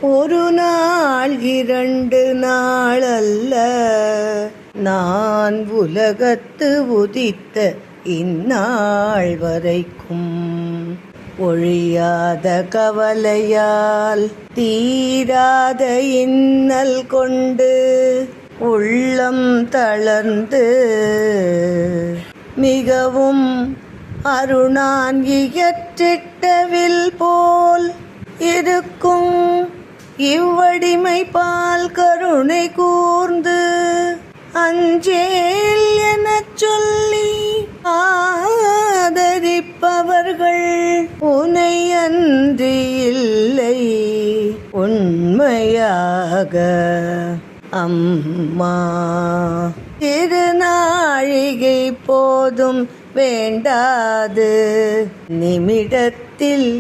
ஒரு நாள் 2 நாள் அல்ல, நான் உலகத்து உதித்த இந்நாள் வரைக்கும் ஒழியாத கவலையால் தீராத இன்னல் கொண்டு உள்ளம் தளர்ந்து மிகவும் அருணான் இயற்றிட்டவில் போல் இருக்கும் இவ்வடிமை பால் கருணை கூர்ந்து அஞ்சேல் எனச் சொல்லி ஆதரிப்பவர்கள் உனை அன்றி இல்லை உண்மையாக அம்மா. திருநாழிகை போதும் வேண்டாது நிமிடத்தில்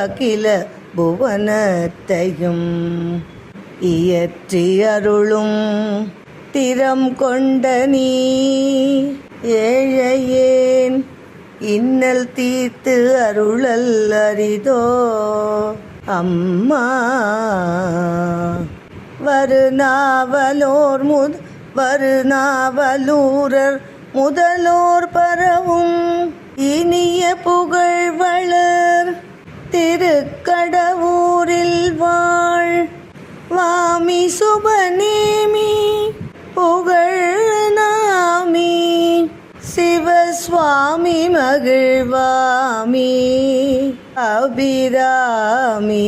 அகில புவனத்தையும் இயற்றி அருளும் திறம் கொண்ட நீ ஏழையேன் இன்னல் தீர்த்து அருளல் அரிதோ அம்மா. வருநாவலூரர் முதலோர் பரவும் இனிய புகழ் வளர் திருக்கடவூரில் வாழ் வாமி சுபநேமி புகழ்நாமி சிவசுவாமி மகிழ்வாமி அபிராமி.